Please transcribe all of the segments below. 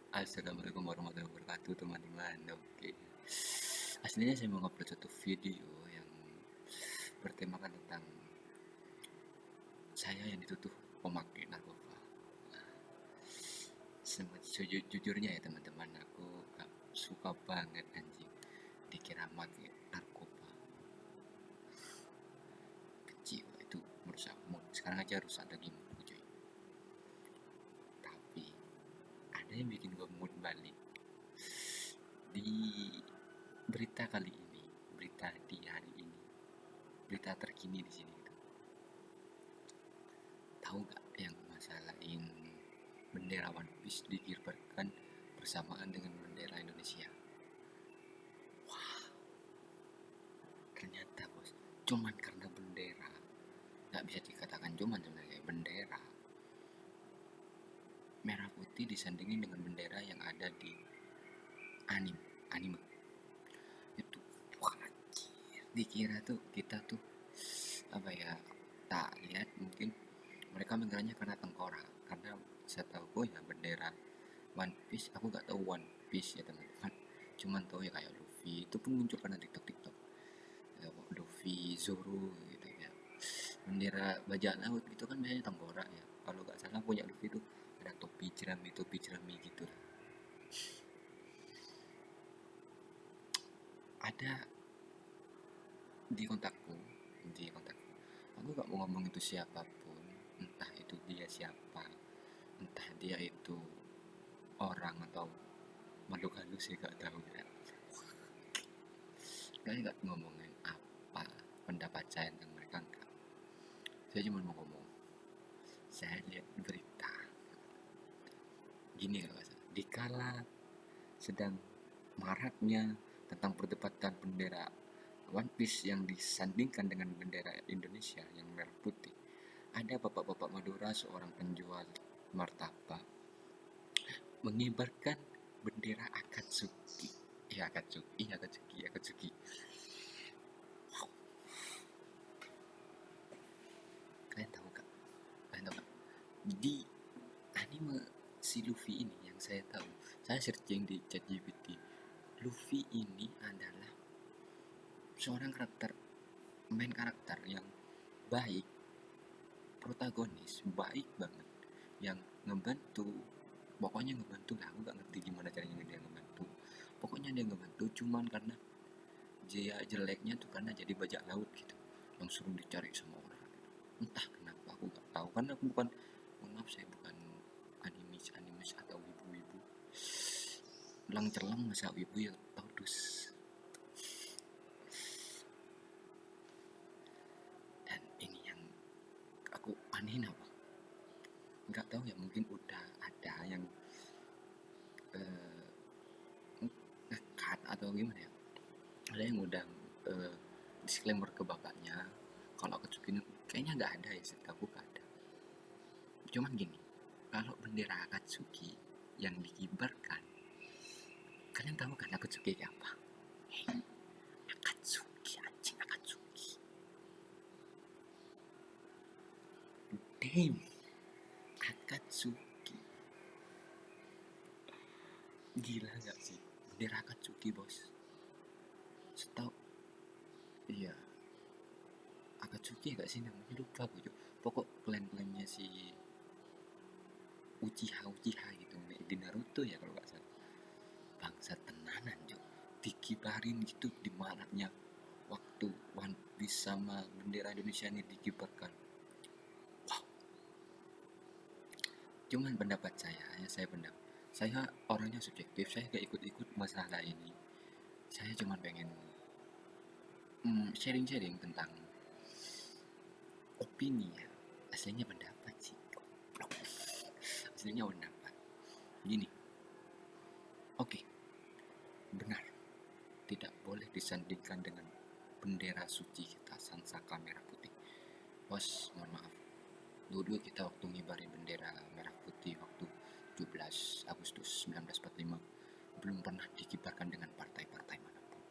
Assalamualaikum warahmatullahi wabarakatuh teman-teman. Oke. Aslinya saya mau upload satu video yang bertemakan tentang saya yang dituduh pemakai narkoba. Jujurnya ya teman-teman, aku gak suka banget anjing dikira pakai narkoba. Kecil itu merusak mood. Sekarang aja rusak lagi moodku cuy. Tapi ada yang bikin gue mood balik di berita kali ini, berita di hari ini, berita terkini di sini. Tahu nggak yang masalahin bendera One Piece dikibarkan bersamaan dengan bendera Indonesia? Wah, ternyata bos, cuman karena bendera, nggak bisa dikatakan cuman sebenarnya bendera merah putih disandingin dengan bendera yang ada di anime itu. Wah, dikira tuh kita tuh apa ya, tak lihat mungkin mereka mengiranya karena tengkorak, karena saya tahu ya bendera One Piece, aku gak tahu One Piece ya teman-teman, cuman tahu ya kayak Luffy itu pun muncul karena TikTok ya, Luffy, Zoro gitu ya. Bendera bajak laut gitu kan biasanya tengkorak ya, kalau gak salah punya Luffy itu ada topi jerami gitu lah. Ada di kontakku aku gak mau ngomong itu siapapun, entah itu dia siapa, entah dia itu orang atau makhluk halus sih gak tahu ya. Kalian gak ngomongin apa pendapat saya tentang mereka, enggak. Saya cuma mau ngomong, saya lihat berita gini kalau salah, dikala sedang maraknya tentang perdebatan bendera One Piece yang disandingkan dengan bendera Indonesia yang merah putih, ada bapak-bapak Madura, seorang penjual martabak, mengibarkan bendera Akatsuki. Akatsuki. Wow. Kalian tahu gak? Di anime si Luffy ini yang saya tahu, saya searching di ChatGPT, Luffy ini adalah seorang main karakter yang baik, protagonis baik banget, yang pokoknya ngebantu lah. Aku gak ngerti gimana caranya dia ngebantu, pokoknya dia ngebantu cuman karena dia jeleknya tuh karena jadi bajak laut gitu, yang suruh dicari sama orang. Entah kenapa aku gak tahu, karena aku bukan, maaf saya bukan animis atau wibu lang cerlang masa wibu ya tahu dus. Dan ini yang aku anehin apa, nggak tahu ya, mungkin udah ada yang ngekat atau gimana ya, ada yang udah disclaimer ke bapaknya kalau Akatsuki ini kayaknya nggak ada ya, setahu gak ada. Cuman gini, kalau bendera Akatsuki yang dikibarkan, kalian tahu kan Akatsuki kayak apa? Akatsuki, anjing Akatsuki. Damn, Akatsuki. Gila gak sih? Bendera Akatsuki bos. Setahu, iya, Akatsuki gak sih namanya, lupa gue. Pokok klan-klannya si Uchiha gitu di Naruto ya kalau gak salah. Bangsa tenanan jo, dikibarin gitu di maraknya waktu One Piece sama bendera Indonesia ini dikibarkan. Wow. Cuman pendapat saya saya orangnya subjektif, saya gak ikut-ikut masalah ini. Saya cuma pengen sharing-sharing tentang opini ya. Aslinya pendapat sih, aslinya pendapat gini. Oke, benar, tidak boleh disandingkan dengan bendera suci kita, sang saka merah putih. Bos, mohon maaf, dulu kita waktu ngibarin bendera merah putih waktu 17 Agustus 1945 belum pernah dikibarkan dengan partai-partai manapun.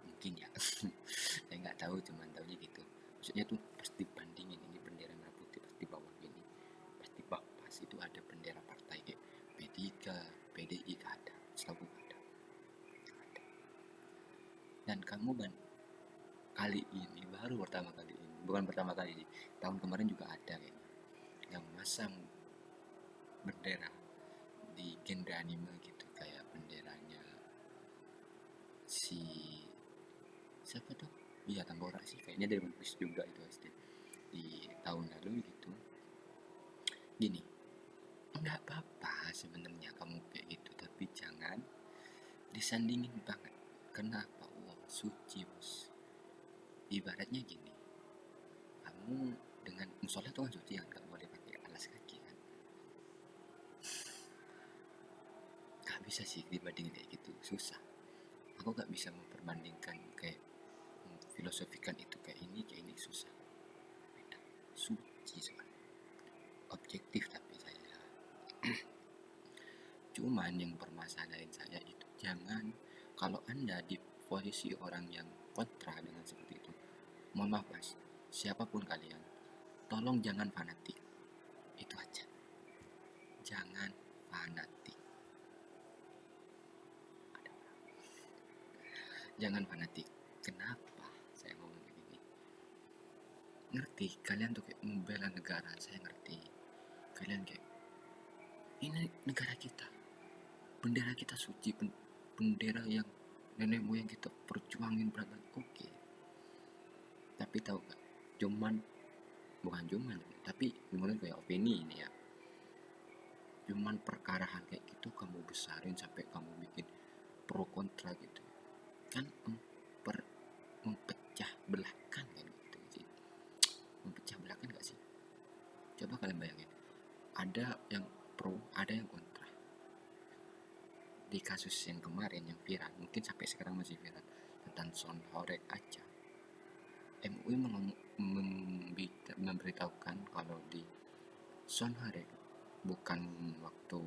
Mungkin ya, saya nggak tahu, cuman tahunya gitu. Maksudnya tuh pas dibandingin ini bendera merah putih, pas di bawah ini, pas di bawah pas itu ada bendera partai kayak P3, P3, PDI gak ada, setahu gak ada. Dan kamu kali ini baru pertama kali ini, bukan pertama kali sih, tahun kemarin juga ada kayaknya yang masang bendera di genre anime gitu, kayak benderanya si siapa tuh, iya Tambora sih kayaknya, dari One Piece juga itu SD di tahun lalu gitu. Gini, nggak apa-apa sebenarnya kamu kayak gitu, tapi jangan disandingin banget. Kenapa? Uang suci bos. Ibaratnya gini, kamu dengan musola itu kan suci, kan nggak boleh pakai alas kaki kan. Gak bisa sih dibandingin kayak gitu, susah. Aku gak bisa memperbandingkan kayak filosofikan itu kayak ini susah. Beda, suci soalnya. Objektif tapi saya. Cuman yang permasalahan saya itu, jangan, kalau Anda di posisi orang yang kontra dengan seperti itu, mohon maaf mas, siapapun kalian, tolong jangan fanatik. Itu aja. Jangan fanatik. Jangan fanatik. Kenapa saya ngomong begini? Ngerti, kalian tuh kayak membela negara, saya ngerti. Kalian kayak, ini negara kita, bendera kita suci, bendera yang nenek moyang kita perjuangin berabad. Oke. Tapi tahu gak, bukan cuman, tapi menurut kayak opini ini ya, cuman perkara hal kayak gitu kamu besarin sampai kamu bikin pro kontra gitu kan, mempecah belahkan kan gitu sih. Mempecah belahkan gak sih? Coba kalian bayangin, ada yang pro, ada yang kontra. Di kasus yang kemarin yang viral, mungkin sampai sekarang masih viral, tentang Son Horek aja, MUI memberitahukan kalau di Son Horek bukan waktu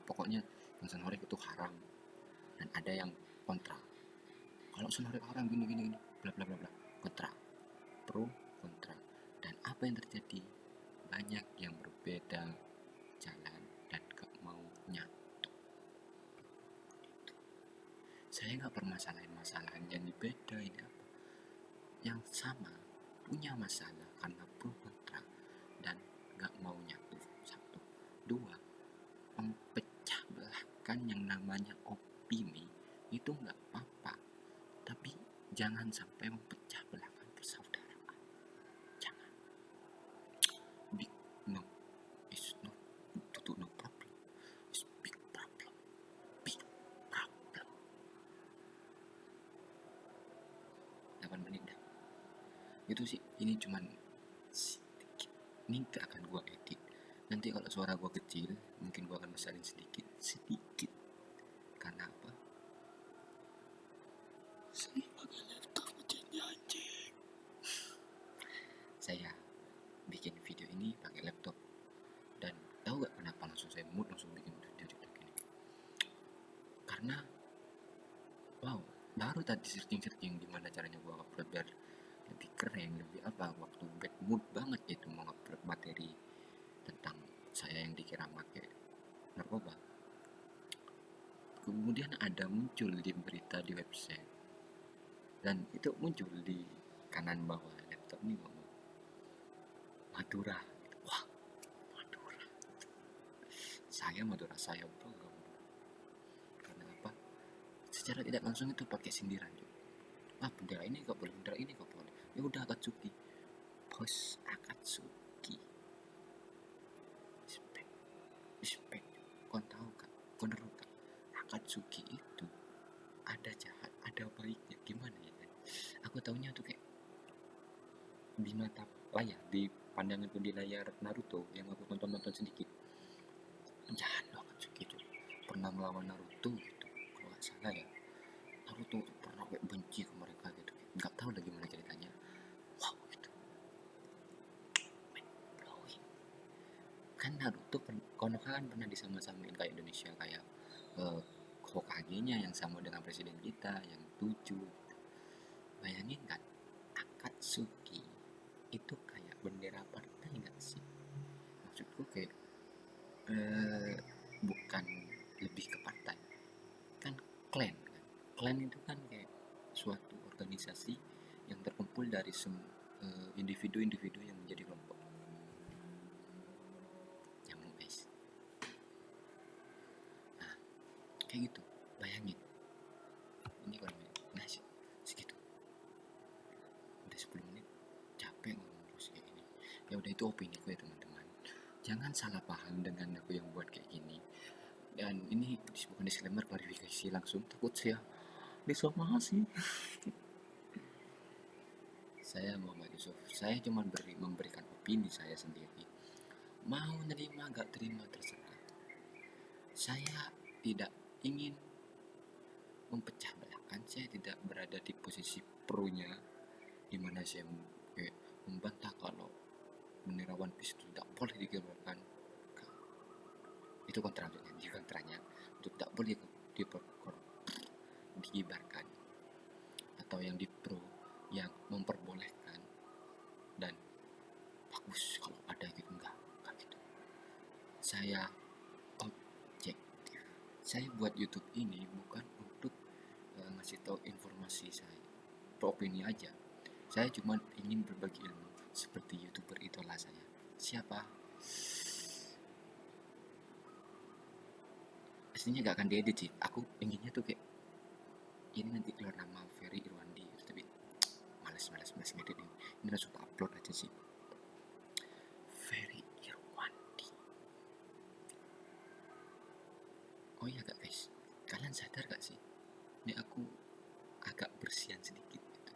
pokoknya yang Son Horek itu haram, dan ada yang kontra. Kalau Son Horek haram gini bla bla bla bla, kontra, pro kontra. Dan apa yang terjadi? Banyak yang berbeda jalan dan gak mau nyatu. Saya gak permasalahan yang beda ini apa, yang sama punya masalah karena pro kontra dan gak mau nyatu. Satu. Dua, mempecah belahkan yang namanya opini itu gak apa-apa, tapi jangan sampai mempecah belahkan persaudaraan. Jangan. Big no is no, itu no problem, is big problem, big problem. 8 menit dah. Itu sih, ini cuman sedikit. Ini gak akan gua edit. Nanti kalau suara gua kecil, mungkin gua akan besarin sedikit. Karena apa? Saya pakai laptop ngechatnya anjing. Saya bikin video ini pakai laptop, dan tahu gak kenapa langsung saya mood langsung bikin video TikTok ini? Karena wow, baru tadi searching gimana caranya gua upload biar lebih keren, lebih apa, waktu bad mood banget itu mau upload materi tentang saya yang dikira pakai narkoba. Kemudian ada muncul di berita di website, dan itu muncul di kanan bawah laptop ini ngomong Madura. Wah, Madura. Saya bangga. Karena apa? Secara tidak langsung itu pakai sindiran juga. Bendera ini gak boleh, bendera ini gak boleh. Ya udah Akatsuki. Bos, Akatsuki. Respect. Kau tahu kan? Kau tahu kan? Akatsuki itu ada jahat, ada baiknya. Gimana ya? Aku taunya tuh kayak di mata layar, di pandanganku di layar Naruto yang aku nonton sedikit, jahat loh Akatsuki itu. Pernah melawan Naruto gitu, kalau gak salah ya. Naruto pernah kayak benci ke mereka gitu, gak tahu lagi gimana ceritanya. Wow gitu, mind blowing. Kan Naruto Konoha kan pernah disama-samain kayak Indonesia, kayak Hokage-nya yang sama dengan presiden kita yang 7. Bayangin kan, Akatsuki itu kayak bendera partai gak sih? Maksudku kayak bukan lebih ke partai. Kan klan kan. Klan itu kan kayak suatu organisasi yang terkumpul dari individu-individu yang menjadi kelompok. Nyambung guys. Nah, kayak gitu. Bayangin. Ini kalau nah segitu. Udah 10 menit. Capek ngomong terus kayak gini. Ya udah, itu opini gue ya teman-teman. Jangan salah paham dengan aku yang buat kayak gini. Dan ini bukan disclaimer, klarifikasi langsung, takut saya disomasi. Saya Muhammad Yusuf. Saya cuma memberikan opini saya sendiri. Mau nerima gak terima terserah. Saya tidak ingin mempecah belahkan. Saya tidak berada di posisi pro-nya, dimana saya membantah kalau bendera One Piece itu tidak boleh dikibarkan. Itu kontranya, di kontranya itu tidak boleh dikibarkan. Atau yang di pro yang memperbolehkan dan bagus kalau ada gitu. Enggak gitu. Saya objektif. Saya buat YouTube ini bukan untuk ngasih tahu informasi saya, opini aja. Saya cuma ingin berbagi ilmu seperti YouTuber idola saya. Siapa? Aslinya gak akan diedit sih. Aku inginnya tuh kayak ini nanti keluar nama Ferry Irwandi, tapi males ngedit ini. Ini langsung upload aja sih. Ferry Irwandi. Oh iya gak guys, kalian sadar gak sih? Ini aku agak bersihan sedikit gitu.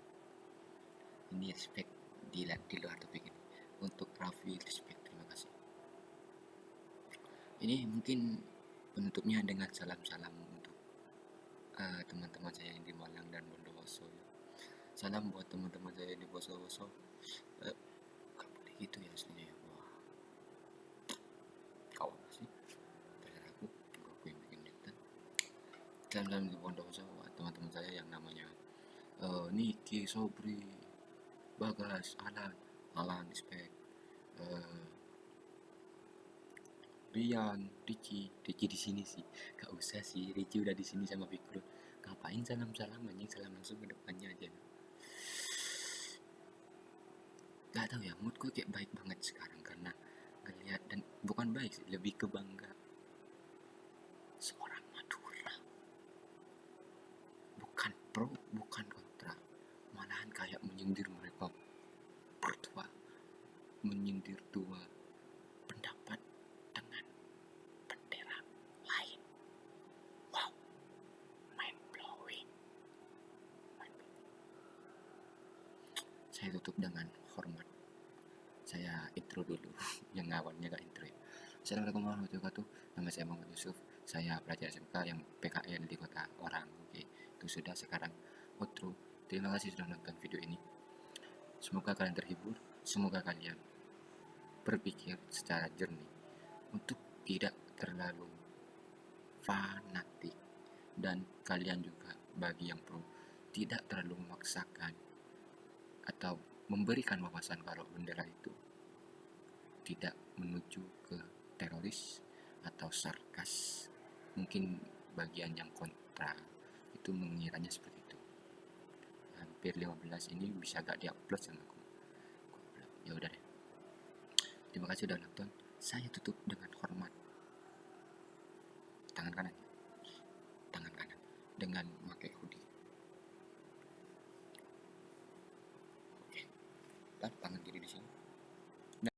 Ini respect di luar topik ini. Untuk Raffi, respect, terima kasih. Ini mungkin penutupnya dengan salam-salam untuk teman-teman saya yang di Malang dan Bondowoso. Salam buat teman-teman saya di Bondowoso. Gak boleh gitu ya aslinya ya. Wah, kau apa sih? Terserah aku yang bikin netan. Salam di Bondowoso buat teman-teman saya yang namanya Niki, Sobri, Bagas, Alan, Spek, Rian, Ricci di sini sih. Gak usah sih, Ricci udah di sini sama Fikru. Ngapain salam anjing, salam langsung ke depannya aja. Gak tahu ya, moodku kayak baik banget sekarang karena ngeliat, dan bukan baik sih, lebih ke bangga seorang Madura. Bukan pro, bukan kontra, malahan kayak menyindir mereka berdua, menyindir dua pendapat dengan bendera lain. Wow, mind blowing. Saya tutup dengan hormat. Saya intro dulu, yang awalnya gak intro ya. Assalamualaikum warahmatullahi wabarakatuh. Nama saya Muhammad Yusuf. Saya pelajar SMK yang PKN di kota orang. Oke, itu sudah. Sekarang outro. Terima kasih sudah nonton video ini. Semoga kalian terhibur. Semoga kalian berpikir secara jernih untuk tidak terlalu fanatik, dan kalian juga bagi yang pro tidak terlalu memaksakan atau memberikan wawasan kalau bendera itu tidak menuju ke teroris atau sarkas. Mungkin bagian yang kontra itu mengiranya seperti itu. Hampir 15 ini bisa gak diupload sama aku. Ya udah deh. Terima kasih udah nonton. Saya tutup dengan hormat. Tangan kanan dengan pakai hoodie.